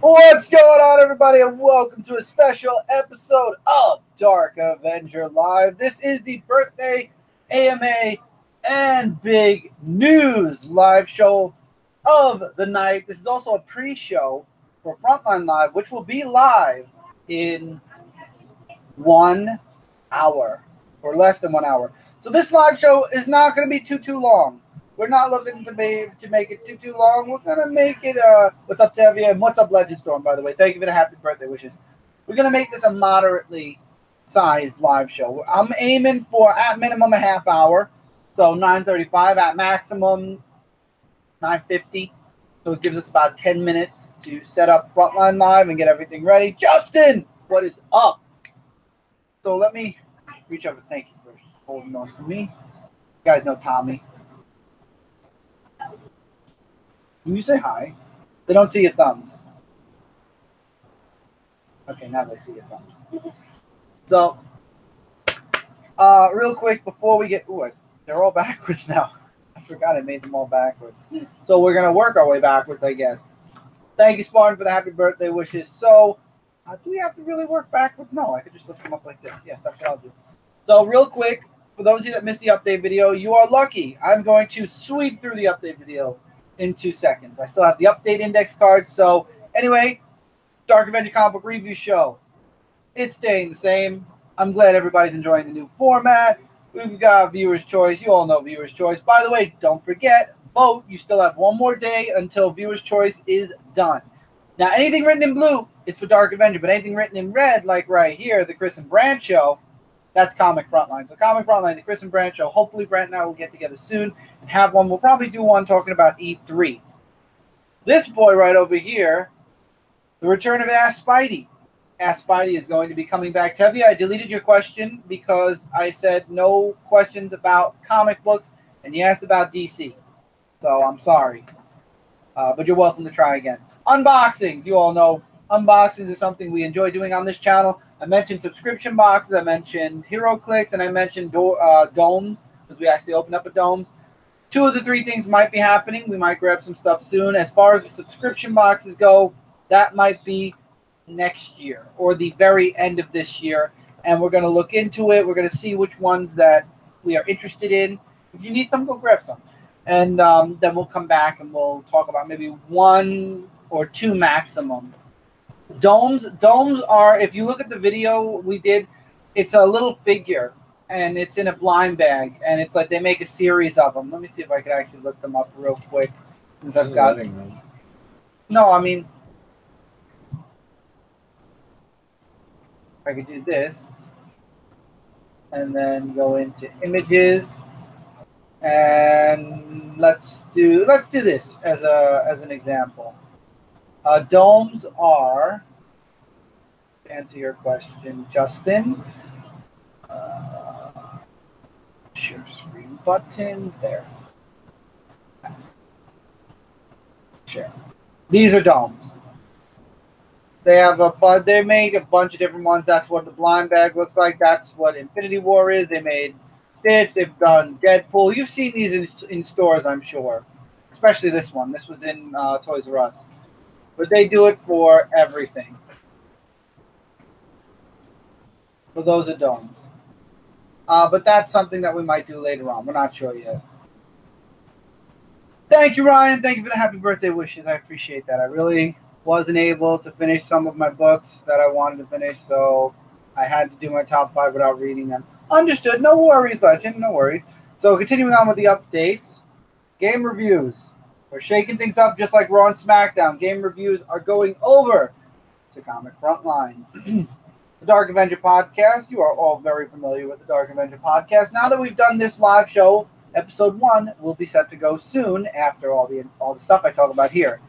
What's going on, everybody, and welcome to a special episode of Dark Avenger Live. This is the birthday AMA and big news live show of the night. This is also a pre-show for Frontline Live, which will be live in 1 hour or less than 1 hour. So this live show is not going to be too long. We're not looking to make it too long. We're gonna make it. What's up, Tevia? And what's up, Legend Storm? By the way, thank you for the happy birthday wishes. We're gonna make this a moderately sized live show. I'm aiming for at minimum a half hour, so 9:35 at maximum 9:50. So it gives us about 10 minutes to set up Frontline Live and get everything ready. Justin, what is up? So let me reach over. Thank you for holding on for me. You guys know Tommy. When you say hi, they don't see your thumbs. Okay, now they see your thumbs. So, real quick before we get... Ooh, they're all backwards now. I forgot I made them all backwards. So we're going to work our way backwards, I guess. Thank you, Spartan, for the happy birthday wishes. So, do we have to really work backwards? No, I could just lift them up like this. Yes, that's what I'll do. So, real quick, for those of you that missed the update video, you are lucky. I'm going to sweep through the update video in 2 seconds. I still have the update index cards. So anyway, Dark Avenger comic book review show. It's staying the same. I'm glad everybody's enjoying the new format. We've got viewer's choice. You all know viewer's choice. By the way, don't forget, vote. You still have one more day until viewer's choice is done. Now, anything written in blue is for Dark Avenger, but anything written in red, like right here, the Chris and Brand show, that's Comic Frontline. So Comic Frontline, the Chris and Brand show. Hopefully Brent and I will get together soon and have one. We'll probably do one talking about E3. This boy right over here, the return of Ask Spidey. Ask Spidey is going to be coming back. Tevia, I deleted your question because I said no questions about comic books, and you asked about DC. So I'm sorry. But you're welcome to try again. Unboxings. You all know unboxings is something we enjoy doing on this channel. I mentioned subscription boxes, I mentioned Hero Clicks, and I mentioned domes, because we actually opened up a domes. 2 of the 3 things might be happening. We might grab some stuff soon. As far as the subscription boxes go, that might be next year or the very end of this year. And we're going to look into it. We're going to see which ones that we are interested in. If you need some, go grab some. And then we'll come back and we'll talk about maybe 1 or 2 maximum. Domes are, if you look at the video we did, it's a little figure, and it's in a blind bag, and it's like they make a series of them. Let me see if I can actually look them up real quick, since I've got... No, I mean... I could do this, and then go into images, and let's do this as an example. Domes are, to answer your question, Justin, share screen button, there. Share. These are domes. They make a bunch of different ones. That's what the blind bag looks like. That's what Infinity War is. They made Stitch. They've done Deadpool. You've seen these in stores, I'm sure. Especially this one. This was in Toys R Us. But they do it for everything. So those are domes. But that's something that we might do later on. We're not sure yet. Thank you, Ryan. Thank you for the happy birthday wishes. I appreciate that. I really wasn't able to finish some of my books that I wanted to finish, so I had to do my top 5 without reading them. Understood. No worries, Legend. No worries. So continuing on with the updates. Game reviews. We're shaking things up just like Raw and SmackDown. Game reviews are going over to Comic Frontline. The Dark Avenger podcast. You are all very familiar with the Dark Avenger podcast. Now that we've done this live show, episode 1 will be set to go soon after all the stuff I talk about here.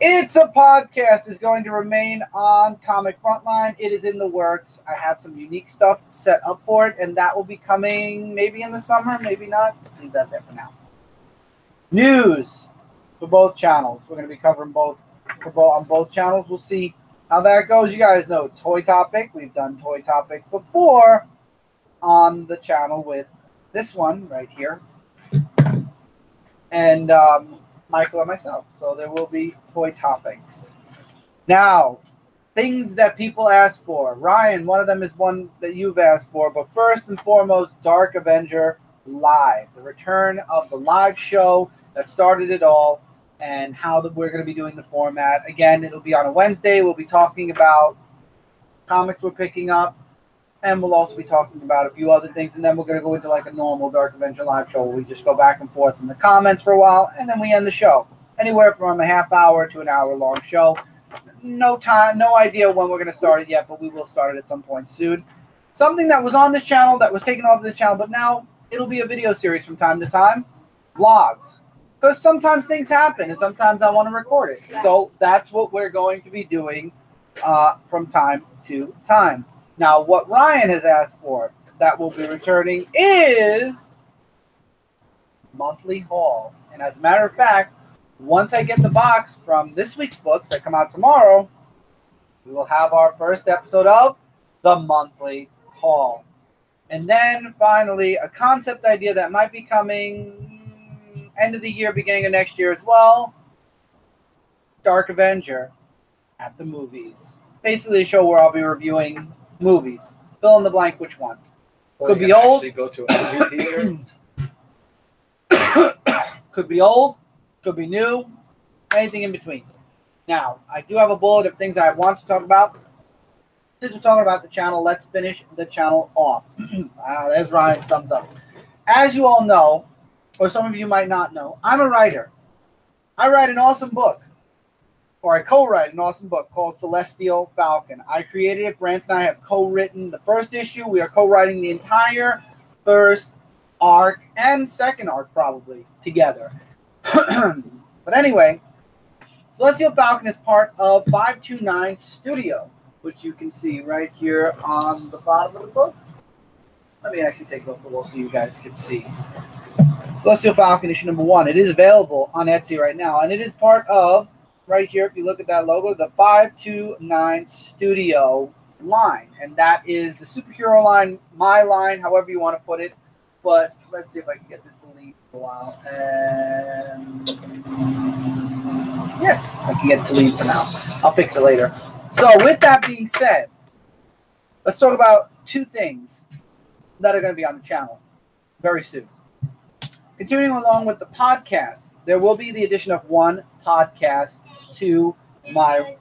It's a Podcast is going to remain on Comic Frontline. It is in the works. I have some unique stuff set up for it, and that will be coming maybe in the summer, maybe not. Leave that there for now. News for both channels. We're going to be covering both on both channels. We'll see how that goes. You guys know Toy Topic. We've done Toy Topic before on the channel with this one right here. And Michael and myself. So there will be Toy Topics. Now, things that people ask for. Ryan, one of them is one that you've asked for. But first and foremost, Dark Avenger Live. The return of the live show that started it all and how we're going to be doing the format. Again, it'll be on a Wednesday. We'll be talking about comics we're picking up. And we'll also be talking about a few other things. And then we're going to go into like a normal Dark Avenger Live show where we just go back and forth in the comments for a while. And then we end the show. Anywhere from a half hour to an hour long show. No time, no idea when we're going to start it yet, but we will start it at some point soon. Something that was on this channel, that was taken off this channel, but now it'll be a video series from time to time. Vlogs. Because sometimes things happen, and sometimes I want to record it. So that's what we're going to be doing from time to time. Now, what Ryan has asked for that will be returning is monthly hauls. And as a matter of fact, once I get the box from this week's books that come out tomorrow, we will have our first episode of the monthly haul. And then finally, a concept idea that might be coming end of the year, beginning of next year as well. Dark Avenger at the movies. Basically a show where I'll be reviewing movies. Fill in the blank which one. Could be old. Go to a movie theater. Could be old. Could be new. Anything in between. Now, I do have a bullet of things I want to talk about. Since we're talking about the channel, let's finish the channel off. There's Ryan's thumbs up. As you all know, or some of you might not know, I'm a writer. I write an awesome book. Or I co-write an awesome book called Celestial Falcon. I created it. Brant and I have co-written the first issue. We are co-writing the entire first arc and second arc probably together. But anyway, Celestial Falcon is part of 529 Studio, which you can see right here on the bottom of the book. Let me actually take off the wall so you guys can see. Celestial Falcon issue number 1. It is available on Etsy right now, and it is part of, right here, if you look at that logo, the 529 Studio line. And that is the superhero line, my line, however you want to put it. But let's see if I can get this to leave for a while. And yes, I can get it to leave for now. I'll fix it later. So with that being said, let's talk about two things that are going to be on the channel very soon. Continuing along with the podcast, there will be the addition of one podcast to my...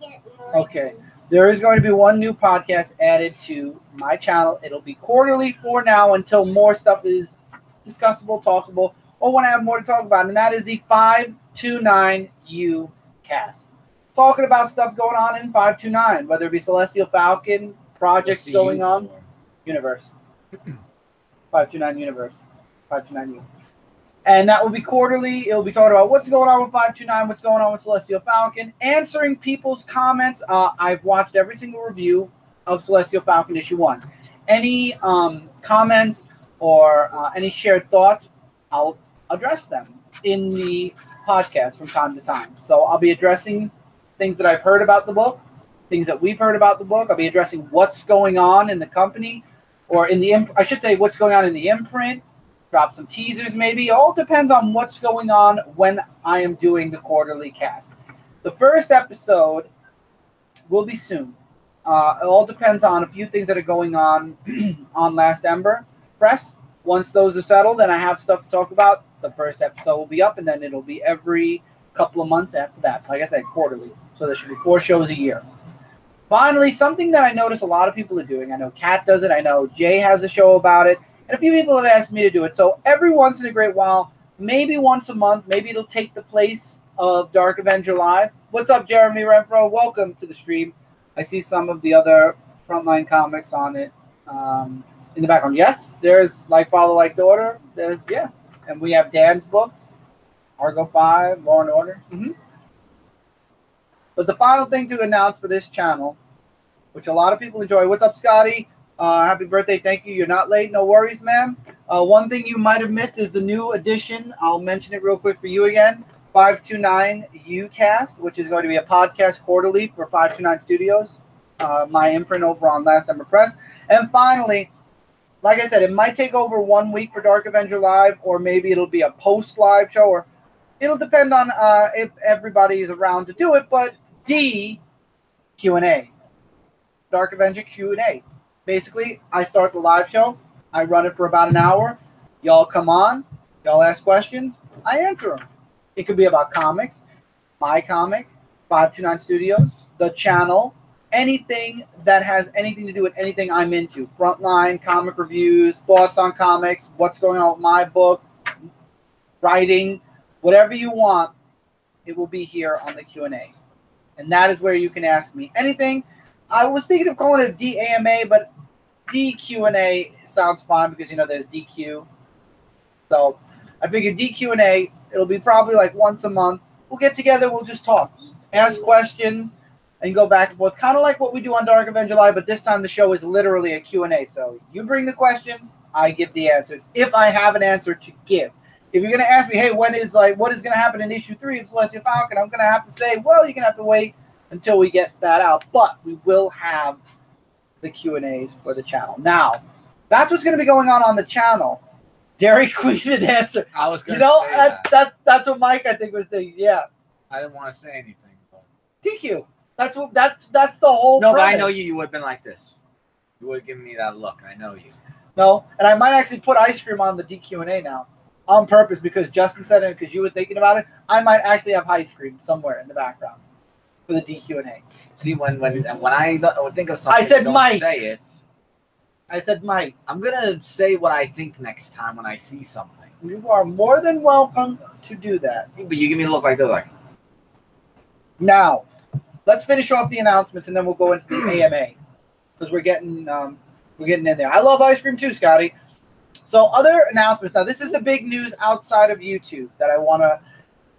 Okay. There is going to be one new podcast added to my channel. It'll be quarterly for now until more stuff is discussable, talkable, or when I have more to talk about. And that is the 529U cast. Talking about stuff going on in 529, whether it be Celestial Falcon, projects going on. Universe. 529 Universe. 529U. And that will be quarterly. It'll be talking about what's going on with 529, what's going on with Celestial Falcon, answering people's comments. I've watched every single review of Celestial Falcon issue 1. Any comments or any shared thoughts, I'll address them in the podcast from time to time. So I'll be addressing things that I've heard about the book, things that we've heard about the book. I'll be addressing what's going on in the company, or in the, I should say, what's going on in the imprint. Drop some teasers maybe. It all depends on what's going on when I am doing the quarterly cast. The first episode will be soon. It all depends on a few things that are going on on Last Ember Press. Once those are settled and I have stuff to talk about, the first episode will be up, and then it'll be every couple of months after that. Like I said, quarterly. So there should be 4 shows a year. Finally, something that I notice a lot of people are doing. I know Kat does it. I know Jay has a show about it. And a few people have asked me to do it. So every once in a great while, maybe once a month, maybe it'll take the place of Dark Avenger Live. What's up, Jeremy Renfro? Welcome to the stream. I see some of the other Frontline comics on it in the background. Yes, there's Like Father, Like Daughter. There's, yeah. And we have Dan's books, Argo 5, Law and Order. But the final thing to announce for this channel, which a lot of people enjoy. What's up, Scotty? Happy birthday. Thank you. You're not late. No worries, ma'am. One thing you might have missed is the new edition. I'll mention it real quick for you again. 529 Ucast, which is going to be a podcast quarterly for 529 Studios, my imprint over on Last Ember Press. And finally, like I said, it might take over 1 week for Dark Avenger Live, or maybe it'll be a post-live show, or it'll depend on if everybody is around to do it. But D Q&A. Dark Avenger Q&A. Basically, I start the live show. I run it for about an hour. Y'all come on. Y'all ask questions. I answer them. It could be about comics, my comic, 529 Studios, the channel, anything that has anything to do with anything I'm into. Frontline, comic reviews, thoughts on comics, what's going on with my book, writing, whatever you want, it will be here on the Q&A. And that is where you can ask me anything. I was thinking of calling it DAMA, but DQ&A sounds fine because, you know, there's DQ. So I figured DQ&A, it'll be probably like once a month. We'll get together, we'll just talk, ask questions, and go back and forth. Kind of like what we do on Dark Avenger Live, but this time the show is literally a Q&A. So you bring the questions, I give the answers, if I have an answer to give. If you're going to ask me, hey, what is going to happen in issue 3 of Celestial Falcon, I'm going to have to say, well, you're going to have to wait until we get that out. But we will have the Q&As for the channel. Now, that's what's going to be going on the channel. Dairy Queen and answer. I was going to say that's what Mike, I think, was thinking. Yeah. I didn't want to say anything. But... DQ. That's the whole No, premise. but I know you. You would have been like this. You would have given me that look. I know you. No, and I might actually put ice cream on the DQ&A now. On purpose, because Justin said it, because you were thinking about it. I might actually have ice cream somewhere in the background for the DQ&A. See, when I think of something, I said don't might. say it. I said might. I'm gonna say what I think next time when I see something. You are more than welcome to do that. But you give me a look like this, like. Now, let's finish off the announcements, and then we'll go into the AMA because we're getting in there. I love ice cream too, Scotty. So other announcements. Now, this is the big news outside of YouTube that I want to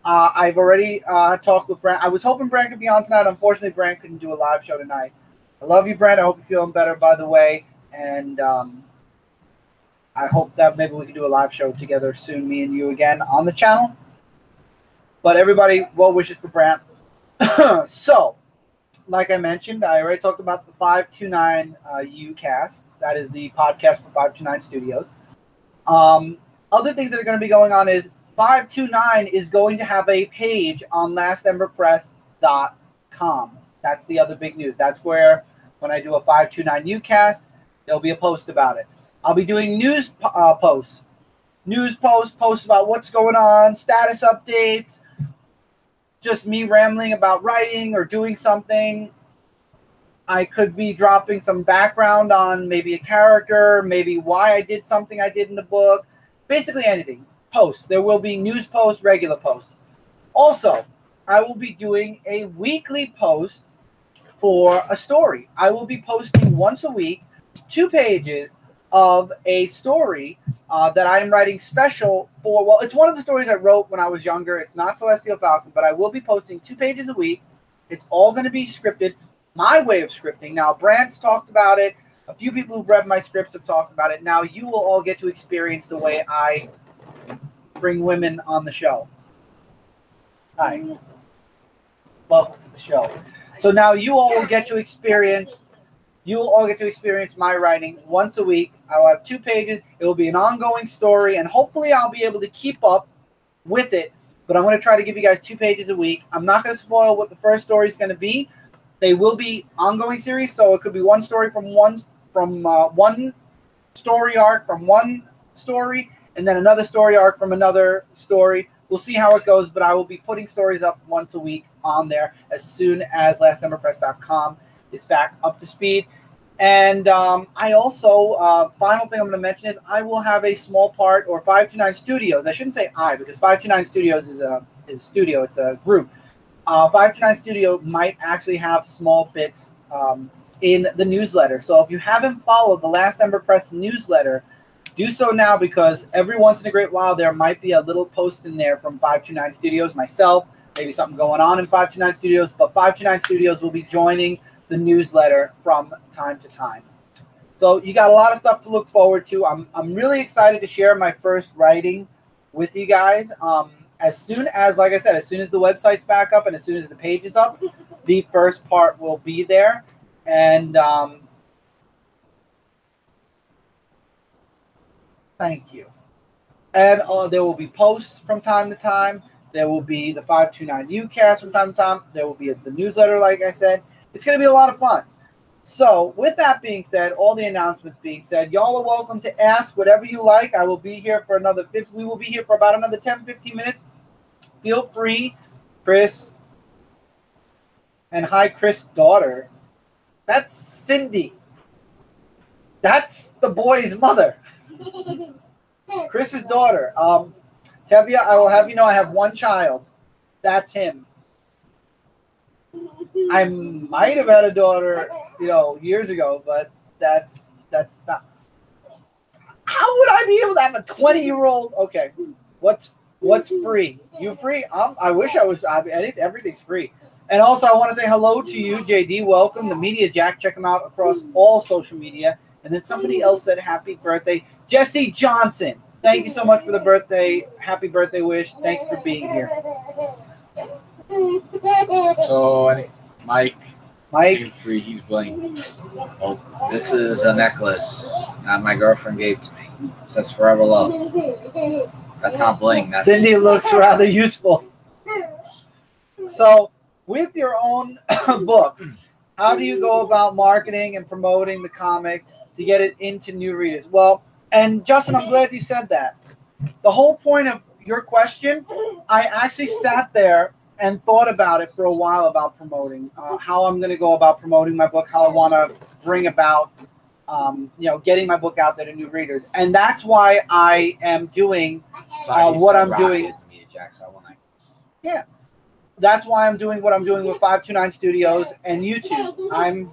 I've already talked with Brent. I was hoping Brent could be on tonight. Unfortunately, Brent couldn't do a live show tonight. I love you, Brent. I hope you're feeling better, by the way. And I hope that maybe we can do a live show together soon, me and you again on the channel. But everybody, well wishes for Brent. So, like I mentioned, I already talked about the 529 UCast. That is the podcast for 529 Studios. Other things that are going to be going on is 529 is going to have a page on lastemberpress.com. That's the other big news. That's where, when I do a 529 UCast, there'll be a post about it. I'll be doing news posts. Posts about what's going on, status updates, just me rambling about writing or doing something. I could be dropping some background on maybe a character, maybe why I did something I did in the book. Basically anything. Posts. There will be news posts, regular posts. Also, I will be doing a weekly post for a story. I will be posting once a week 2 pages of a story that I'm writing special for. Well, it's one of the stories I wrote when I was younger. It's not Celestial Falcon, but I will be posting 2 pages a week. It's all going to be scripted. My way of scripting. Now, Brant's talked about it. A few people who've read my scripts have talked about it. Now, you will all get to experience the way I bring women on the show. Hi. Welcome to the show. So now you all will get to experience my writing once a week. I will have 2 pages. It will be an ongoing story, and hopefully I'll be able to keep up with it. But I'm going to try to give you guys 2 pages a week. I'm not going to spoil what the first story is going to be. They will be ongoing series, so it could be one story from one story arc from one story, and then another story arc from another story. We'll see how it goes, but I will be putting stories up once a week on there as soon as lastemberpress.com is back up to speed. And I also, final thing I'm going to mention is I will have a small part, or 529 Studios. I shouldn't say I, because 529 Studios is a studio. It's a group. 529 Studio might actually have small bits in the newsletter. So if you haven't followed the Last Ember Press newsletter, do so now, because every once in a great while there might be a little post in there from 529 Studios, myself, maybe something going on in 529 Studios, but 529 Studios will be joining the newsletter from time to time. So you got a lot of stuff to look forward to. I'm really excited to share my first writing with you guys. As soon as, like I said, as soon as the website's back up and as soon as the page is up, the first part will be there. And thank you. And there will be posts from time to time. There will be the 529 UCast from time to time. There will be the newsletter, like I said. It's going to be a lot of fun. So with that being said, all the announcements being said, y'all are welcome to ask whatever you like. I will be here for another we will be here for about another 10-15 minutes. Feel free, Chris. And hi, Chris' daughter. That's Cindy. That's the boy's mother. Chris's daughter. Tevya, I will have you know I have one child. That's him. I might have had a daughter, years ago, but that's not. How would I be able to have a 20-year-old? Okay, what's free? You free? I wish I was. Everything's free. And also, I want to say hello to you, JD. Welcome, the Media Jack. Check him out across all social media. And then somebody else said happy birthday, Jesse Johnson. Thank you so much for the birthday. Happy birthday wish. Thank you for being here. So, Mike, free. He's bling. Oh, this is a necklace that my girlfriend gave to me. It says Forever Love. That's not bling. That's Cindy looks rather useful. So, with your own book, how do you go about marketing and promoting the comic to get it into new readers? Well, and Justin, I'm glad you said that. The whole point of your question, I actually sat there and thought about it for a while about promoting, how I'm going to go about promoting my book, how I want to bring about, getting my book out there to new readers. And that's why I am doing what I'm doing. Yeah. That's why I'm doing what I'm doing with 529 Studios and YouTube.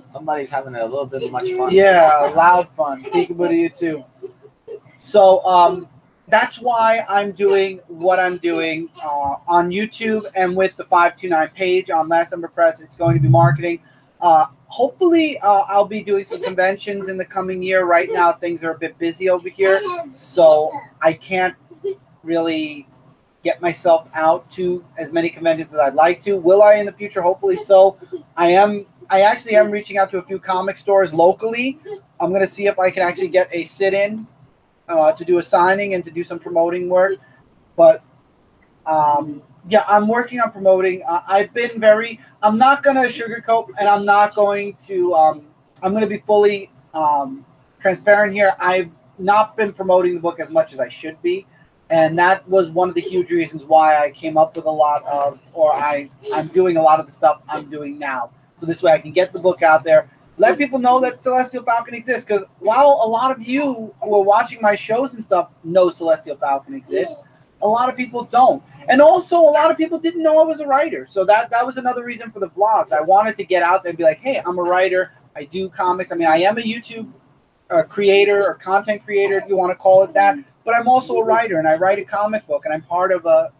Somebody's having a little bit of much fun. Yeah, loud fun. Peekaboo to you too. So that's why I'm doing what I'm doing on YouTube and with the 529 page on Last Ember Press. It's going to be marketing. Hopefully, I'll be doing some conventions in the coming year. Right now, things are a bit busy over here, so I can't really get myself out to as many conventions as I'd like to. Will I in the future? Hopefully so. I actually am reaching out to a few comic stores locally. I'm going to see if I can actually get a sit-in to do a signing and to do some promoting work. But, yeah, I'm working on promoting. I'm not going to sugarcoat, and I'm not going to, I'm going to be fully transparent here. I've not been promoting the book as much as I should be. And that was one of the huge reasons why I came up with I'm doing a lot of the stuff I'm doing now. So this way I can get the book out there, let people know that Celestial Falcon exists. Because while a lot of you who are watching my shows and stuff know Celestial Falcon exists, a lot of people don't. And also a lot of people didn't know I was a writer. So that was another reason for the vlogs. I wanted to get out there and be like, hey, I'm a writer. I do comics. I mean, I am a YouTube creator or content creator, if you want to call it that. But I'm also a writer, and I write a comic book, and I'm part of a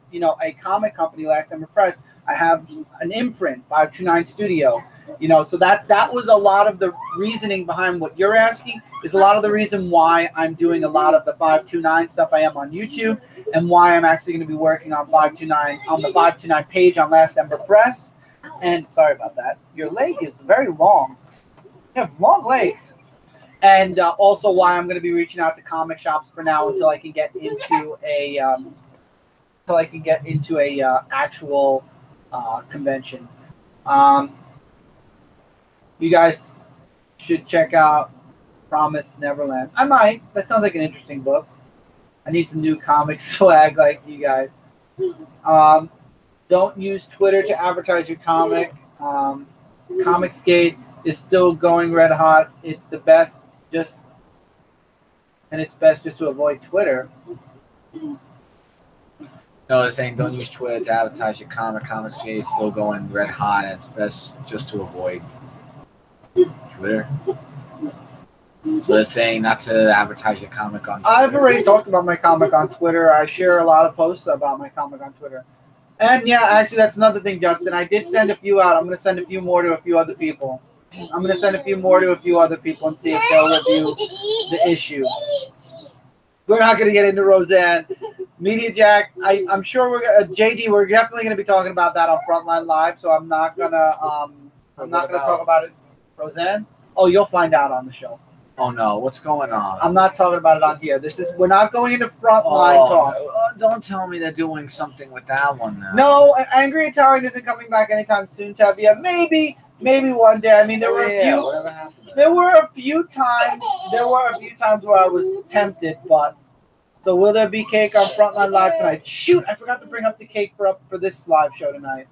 comic company, Last Ember Press. I have an imprint, 529 Studio. So that was a lot of the reasoning behind what you're asking, is a lot of the reason why I'm doing a lot of the 529 stuff I am on YouTube, and why I'm actually going to be working on 529 on the 529 page on Last Ember Press. And sorry about that. Your leg is very long. You have long legs. And also why I'm going to be reaching out to comic shops for now until I can get into a actual convention. You guys should check out Promised Neverland. I might. That sounds like an interesting book. I need some new comic swag like you guys. Don't use Twitter to advertise your comic. Comicsgate is still going red hot. It's the best. It's best just to avoid Twitter. No, they're saying don't use Twitter to advertise your comic. Comicsgate is still going red hot. It's best just to avoid Twitter. So they're saying not to advertise your comic on Twitter. I've already talked about my comic on Twitter. I share a lot of posts about my comic on Twitter. And yeah, actually, that's another thing, Justin. I did send a few out. I'm going to send a few more to a few other people. And see if they'll review the issue. We're not going to get into Roseanne. Media Jack, I'm sure JD, we're definitely going to be talking about that on Frontline Live, so I'm not going to talk about it. Roseanne? Oh, you'll find out on the show. Oh no, what's going on? I'm not talking about it on here. We're not going into Frontline talk. Don't tell me they're doing something with that one now. No, Angry Italian isn't coming back anytime soon, Tevia. Maybe one day. I mean, there were a few times where I was tempted, but so will there be cake on Frontline Live tonight? Shoot, I forgot to bring up the cake for this live show tonight.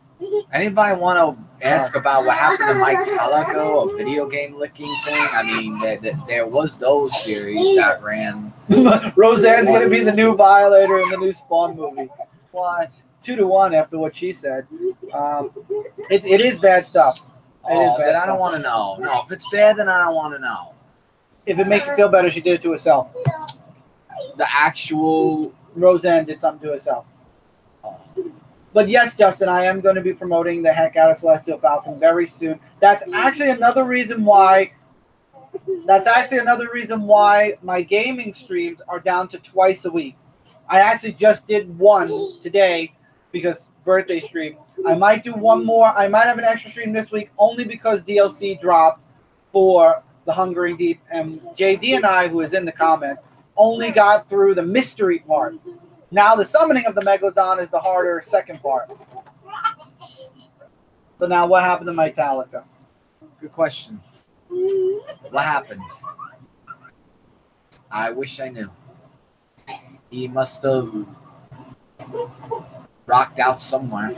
Anybody want to ask about what happened to Mike Teleco, a video game licking thing? I mean, there was those series that ran. Roseanne's going to be the new Violator in the new Spawn movie. What? 2-1 after what she said. It is bad stuff. Then I don't want to know. No, if it's bad, then I don't want to know. If it makes you feel better, she did it to herself. The actual Roseanne did something to herself. But yes, Justin, I am going to be promoting the heck out of Celestial Falcon very soon. That's actually another reason why my gaming streams are down to twice a week. I actually just did one today because birthday stream. I might do one more. I might have an extra stream this week only because DLC dropped for the Hungering Deep. And JD and I, who is in the comments, only got through the mystery part. Now the summoning of the Megalodon is the harder second part. So now what happened to Metallica? Good question. What happened? I wish I knew. He must have rocked out somewhere.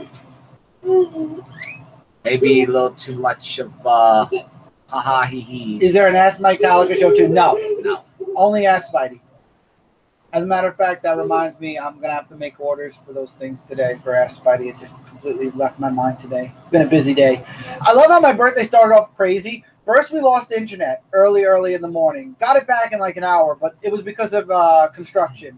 Maybe a little too much of ha-ha hee-hees. Is there an Ask Metallica show too? No. Only Ask Spidey. As a matter of fact, that reminds me, I'm going to have to make orders for those things today for Ask Spidey. It just completely left my mind today. It's been a busy day. I love how my birthday started off crazy. First, we lost internet early in the morning. Got it back in like an hour, but it was because of construction.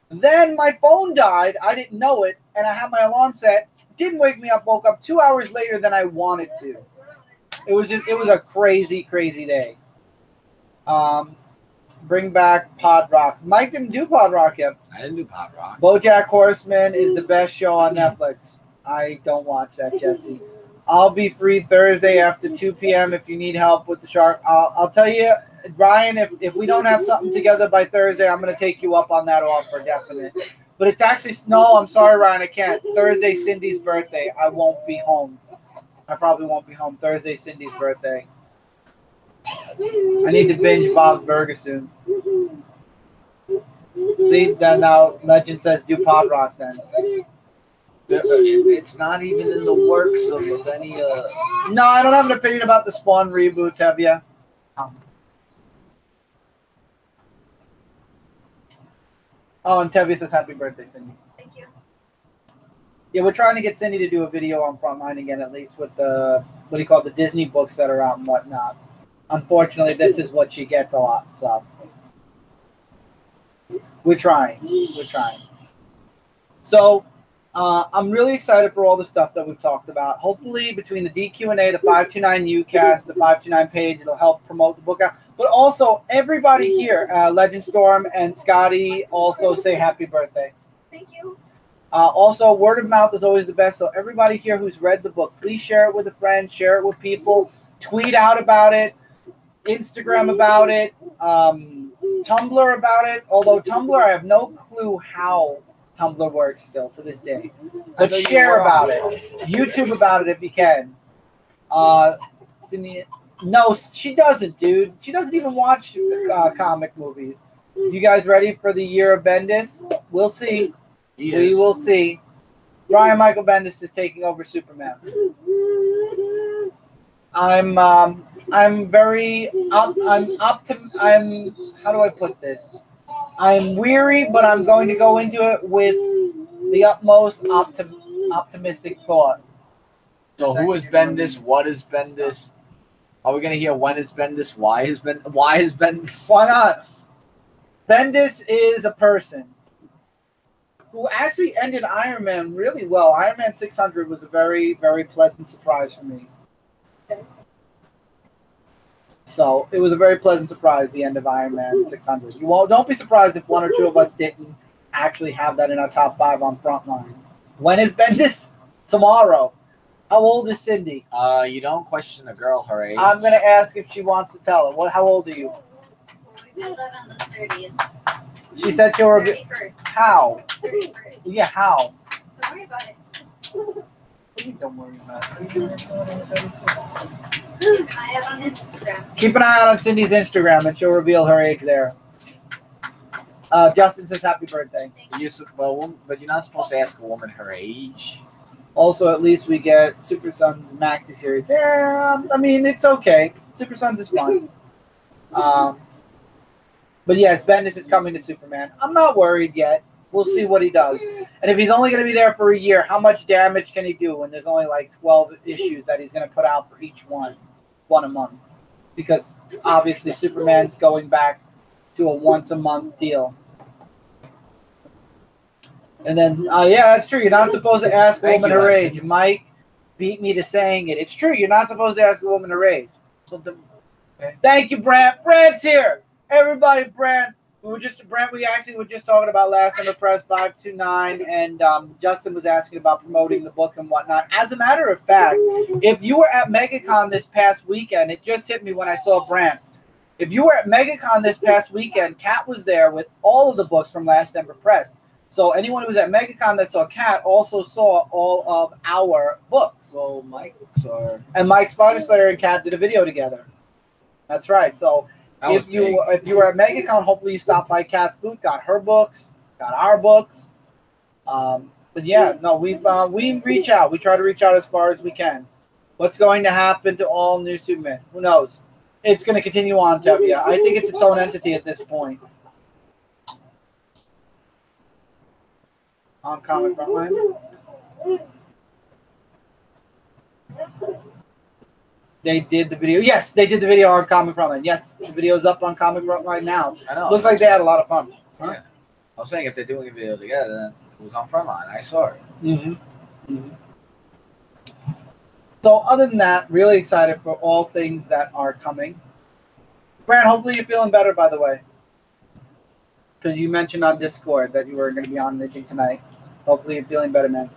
Then my phone died. I didn't know it, and I had my alarm set. Didn't wake me up. Woke up 2 hours later than I wanted to. It was a crazy, crazy day. Bring back Pod Rock. Mike didn't do Pod Rock yet. I didn't do Pod Rock. BoJack Horseman is the best show on Netflix. I don't watch that, Jesse. I'll be free Thursday after 2 p.m. if you need help with the shark. I'll tell you, Brian, if we don't have something together by Thursday, I'm going to take you up on that offer, definite. But it's actually, no, I'm sorry, Ryan, I can't. Thursday, Cindy's birthday. I won't be home. I probably won't be home. Thursday, Cindy's birthday. I need to binge Bob's Burger soon. See, then now Legend says do Pod Rock then. It's not even in the works of any. No, I don't have an opinion about the Spawn reboot, have you? Oh, and Tevye says happy birthday, Cindy. Thank you. Yeah, we're trying to get Cindy to do a video on Frontline again, at least with the, what do you call it, the Disney books that are out and whatnot. Unfortunately, this is what she gets a lot, so we're trying. So I'm really excited for all the stuff that we've talked about. Hopefully, between the DQ&A, the 529 UCast, the 529 page, it'll help promote the book out. But also, everybody here, Legend Storm and Scotty, also say happy birthday. Thank you. Also, word of mouth is always the best. So everybody here who's read the book, please share it with a friend, share it with people, tweet out about it, Instagram about it, Tumblr about it. Although Tumblr, I have no clue how Tumblr works still to this day. But share about it. YouTube about it if you can. It's in the... No, she doesn't, dude. She doesn't even watch comic movies. You guys ready for the year of Bendis? We'll see. Yes. We will see. Brian Michael Bendis is taking over Superman. I'm very how do I put this? I'm weary, but I'm going to go into it with the utmost optimistic thought. So who is Bendis? What is Bendis? Are we gonna hear when is Bendis? Why is Bendis? Why not? Bendis is a person who actually ended Iron Man really well. Iron Man 600 was a very, very pleasant surprise for me. So it was a very pleasant surprise, the end of Iron Man 600. Don't be surprised if one or two of us didn't actually have that in our top 5 on Frontline. When is Bendis? Tomorrow. How old is Cindy? You don't question a girl her age. I'm going to ask if she wants to tell her. How old are you? I left on the 30th. She said she'll reveal. 31st. How? 31st. Yeah, how? Don't worry about it. Don't worry about it. Keep an eye out on Instagram. Keep an eye out on Cindy's Instagram, and she'll reveal her age there. Justin says happy birthday. But you're not supposed to ask a woman her age. Also, at least we get Super Sons Maxi Series. Yeah, I mean, it's okay. Super Sons is fun. But yes, Bendis is coming to Superman. I'm not worried yet. We'll see what he does. And if he's only going to be there for a year, how much damage can he do when there's only like 12 issues that he's going to put out for each one a month? Because obviously Superman's going back to a once-a-month deal. And then, yeah, that's true. You're not supposed to ask a woman her age. Mike beat me to saying it. It's true. You're not supposed to ask a woman her age. Thank you, Brant. Brant's here. Everybody, Brant. We actually were just talking about Last Summer Press 529, and Justin was asking about promoting the book and whatnot. As a matter of fact, if you were at MegaCon this past weekend, it just hit me when I saw Brant. If you were at MegaCon this past weekend, Kat was there with all of the books from Last Ember Press. So anyone who was at MegaCon that saw Kat also saw all of our books. Well, Mike saw. And Mike Spider Slayer and Kat did a video together. That's right. So if you were at MegaCon, hopefully you stopped by Kat's booth, got her books, got our books. But yeah, no, we reach out. We try to reach out as far as we can. What's going to happen to all new Superman? Who knows? It's going to continue on, Tevia. I think it's its own entity at this point. On Comic Frontline. They did the video. Yes, they did the video on Comic Frontline. Yes, the video's up on Comic Frontline now. I know. Looks like they had a lot of fun. Huh? Yeah. I was saying if they're doing a video together, then it was on Frontline. I saw it. Mm-hmm. Mm-hmm. So other than that, really excited for all things that are coming. Brad, hopefully you're feeling better, by the way. Because you mentioned on Discord that you were going to be on anything tonight. So hopefully you're feeling better, man.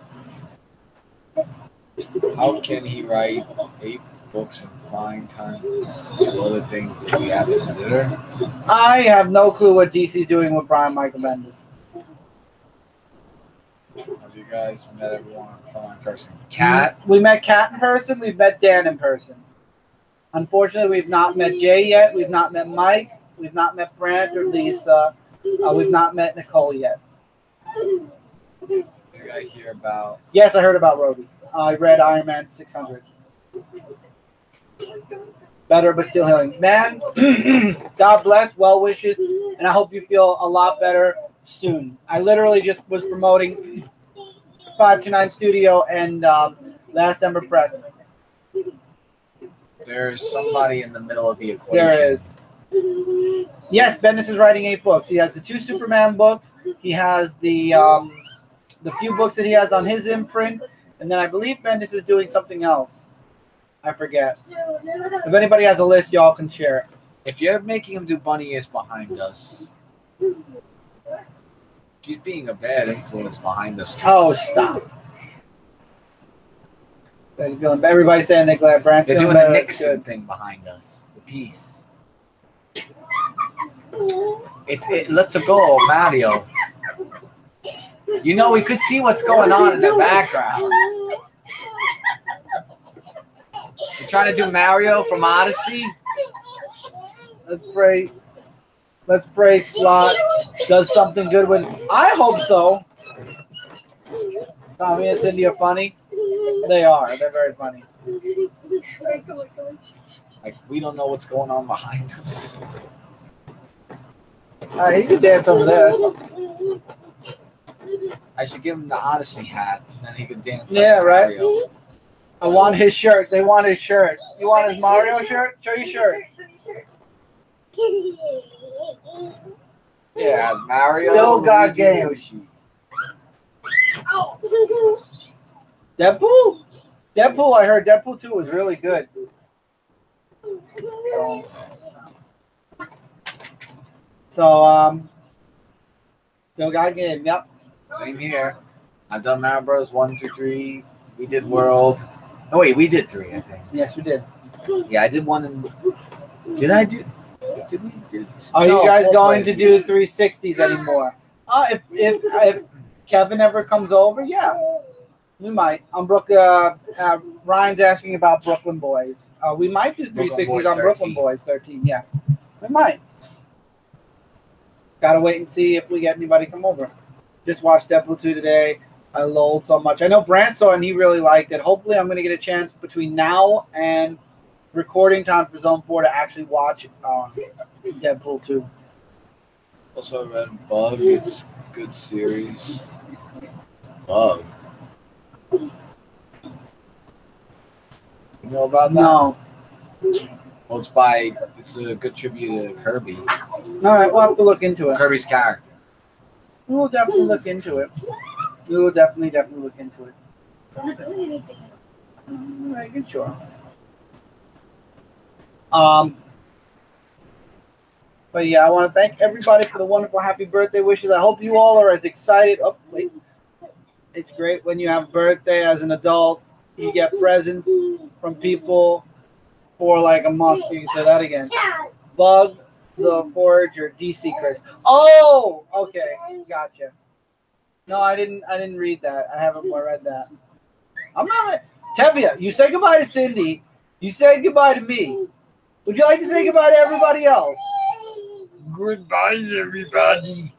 How can he write 8 books and find time to other things that we have an editor? I have no clue what DC's doing with Brian Michael Bendis. Have you guys met everyone on the phone in person? Kat? We met Kat in person. We've met Dan in person. Unfortunately, we've not met Jay yet. We've not met Mike. We've not met Brant or Lisa. We've not met Nicole yet. Did I hear about... Yes, I heard about Rhodey. I read Iron Man 600. Better, but still healing. Man, God bless, well wishes, and I hope you feel a lot better soon. I literally just was promoting 529 Studio and Last Ember Press. There's somebody in the middle of the equation. There is. Yes, Bendis is writing 8 books. He has the 2 Superman books. He has the few books that he has on his imprint. And then I believe Bendis is doing something else. I forget. If anybody has a list, y'all can share it. If you're making him do bunny ears behind us, she's being a bad influence behind us. Oh, stop. Everybody's saying they're glad Brant's They're feeling doing better. the That's Nixon good. thing behind us. The piece. It lets it go, Mario. You know, we could see what's going on in the background. You're trying to do Mario from Odyssey? Let's pray. Let's pray Slot does something good with. I hope so. Tommy and Cindy are funny. They are. They're very funny. Like, we don't know what's going on behind us. All right, he can dance over there. I should give him the Odyssey hat, and then he could dance. Yeah, like right. Mario. I want his shirt. They want his shirt. You want his Mario shirt? Show your shirt. Yeah, Mario. Still got Luigi, game. Yoshi. Deadpool? Deadpool, I heard Deadpool 2 was really good. So, still got game. Yep. Same here. I've done Mario Bros. 1, 2, 3. We did World. Oh wait, we did 3, I think. Yes, we did. Yeah, I did 1 and. Did I do? Did we do? Are No, you guys four going players. to do 360s anymore? If Kevin ever comes over, yeah, we might. Ryan's asking about Brooklyn Boys. We might do 360s Boys on Brooklyn 13. Boys 13. Yeah, we might. Gotta wait and see if we get anybody come over. Just watched Deadpool 2 today. I lolled so much. I know Brant saw it and he really liked it. Hopefully, I'm going to get a chance between now and recording time for Zone 4 to actually watch Deadpool 2. Also read Bug. It's a good series. Bug. You know about that? No. Well, it's a good tribute to Kirby. All right, we'll have to look into it. Kirby's character. We will definitely look into it. We will definitely look into it. I'm not doing anything. Making sure. But yeah, I want to thank everybody for the wonderful happy birthday wishes. I hope you all are as excited. Oh, wait. It's great when you have a birthday as an adult. You get presents from people for like a month. You can say that again. Bug, the Forager, DC Chris. Oh, okay. Gotcha. No, I didn't read that. I haven't read that. I'm not. Tevia, you say goodbye to Cindy. You say goodbye to me. Would you like to say goodbye to everybody else? Goodbye, everybody.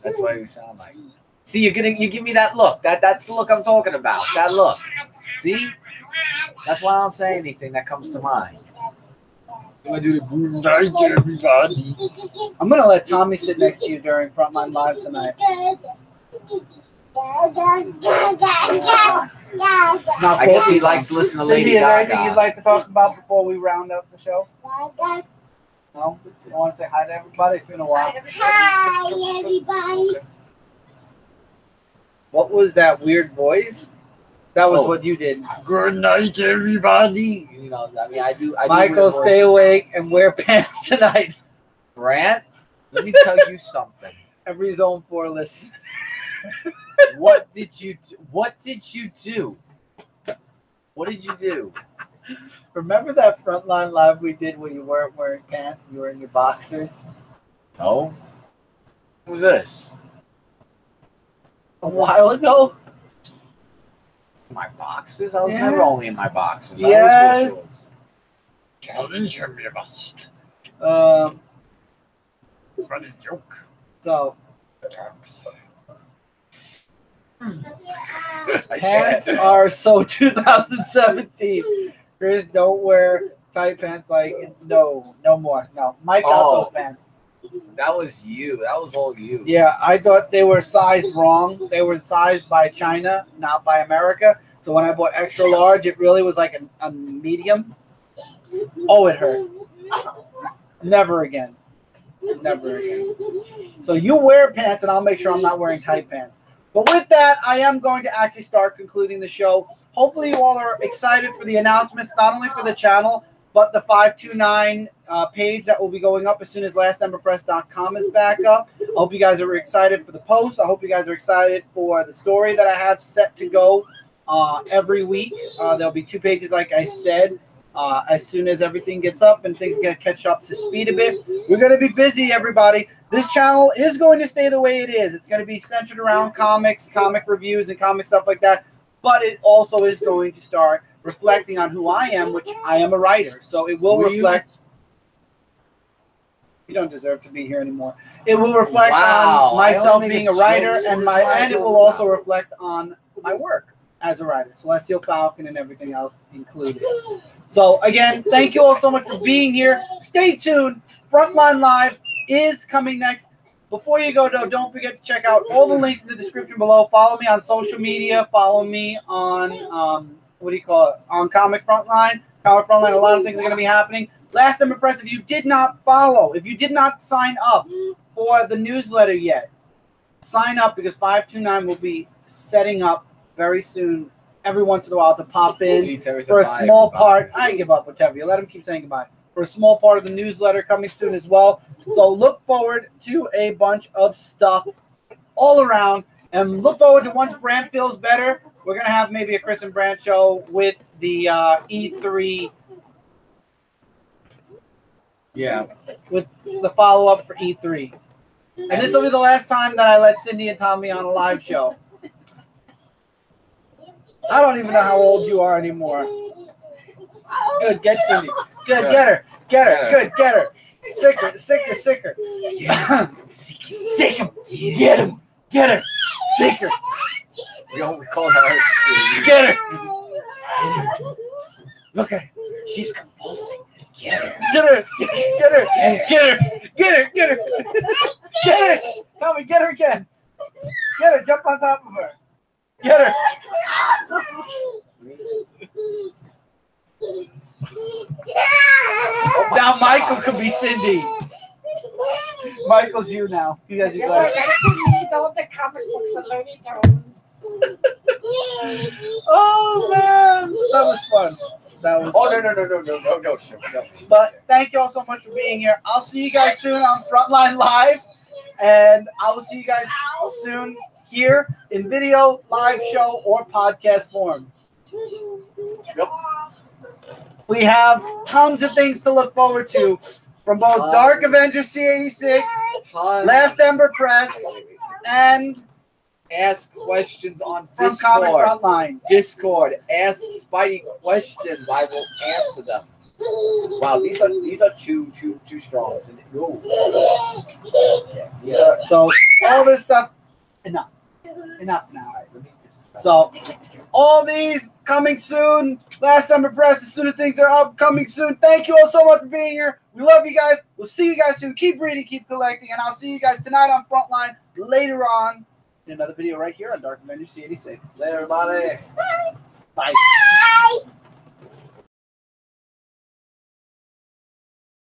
That's what you sound like. See, you give me that look. That's the look I'm talking about. That look. See? That's why I don't say anything that comes to mind. I'm gonna do the good night to everybody. I'm gonna let Tommy sit next to you during Frontline Live tonight. I guess he likes to listen to Cindy, Lady is there anything Gaga. you'd like to talk about before we round up the show? No? You don't want to say hi to everybody? It's been a while. Hi, everybody. What was that weird voice? That was Oh. what you did. Good night, everybody. You know, I mean, I do Michael, weird stay voices. awake and wear pants tonight. Brant, let me tell you something. Every Zone 4 list. What did you do? What did you do? What did you do? Remember that Frontline Live we did where you weren't wearing pants and you were in your boxers? No. Who's this? A while ago? My boxers? I was Yes. never only in my boxers. I Yes. Challenge me must. Um, Funny joke. so, I pants can't. are so 2017. Chris, don't wear tight pants no more. No. Mike got Oh. those pants. That was you. That was all you. Yeah, I thought they were sized wrong. They were sized by China, not by America. So when I bought extra large, it really was like a medium. Oh, it hurt. Never again. Never again. So you wear pants, and I'll make sure I'm not wearing tight pants. But with that, I am going to actually start concluding the show. Hopefully you all are excited for the announcements, not only for the channel, but the 529 page that will be going up as soon as lastemberpress.com is back up. I hope you guys are excited for the post. I hope you guys are excited for the story that I have set to go every week. There'll be 2 pages, like I said, as soon as everything gets up and things get catch up to speed a bit. We're going to be busy, everybody. This channel is going to stay the way it is. It's going to be centered around comics, comic reviews, and comic stuff like that. But it also is going to start reflecting on who I am, which I am a writer. So it will reflect. You don't deserve to be here anymore. It will reflect on myself being a writer, and it will also reflect on my work as a writer. Celestial Falcon and everything else included. So again, thank you all so much for being here. Stay tuned. Frontline Live is coming next. Before you go, though, don't forget to check out all the links in the description below. Follow me on social media. Follow me on, on Comic Frontline. Comic Frontline, a lot of things are going to be happening. Last Ember Press, if you did not follow, if you did not sign up for the newsletter yet, sign up because 529 will be setting up very soon, every once in a while, to pop in for a small part. I give up with Tevye. Let him keep saying goodbye. For a small part of the newsletter coming soon as well. So look forward to a bunch of stuff all around. And look forward to once Brant feels better, we're going to have maybe a Chris and Brant show with the E3 Yeah. with the follow up for E3. And this will be the last time that I let Cindy and Tommy on a live show. I don't even know how old you are anymore. Good, get Cindy. Good, get her. Get her. Good, get her. Sicker. Sick him. Get him. Get her. Sick her. We call her. Get her. Look at her. She's convulsing. Get her. Get her. Get her. Get her. Get her. Get her. Get her. Tommy, get her again. Get her. Jump on top of her. Get her. Now Michael could be Cindy. Michael's you now. You guys are You're glad. like to all the comic books and Looney Tunes. Oh man, that was fun. That was. Oh, fun. no. But thank you all so much for being here. I'll see you guys soon on Frontline Live, and I will see you guys soon here in video, live show, or podcast form. Yep. We have tons of things to look forward to from both Dark Avenger C86, Last Ember Press, and Ask questions on from Comic Discord. Frontline. Discord. Ask Spidey questions. I will answer them. Wow, these are too strong. Ooh. Yeah. So all this stuff, enough now. So all these coming soon. Last Ember Press, as soon as things are up, coming soon. Thank you all so much for being here. We love you guys. We'll see you guys soon. Keep reading, keep collecting, and I'll see you guys tonight on Frontline, later on in another video right here on Dark Avenger C86. Later, everybody. Bye. Bye.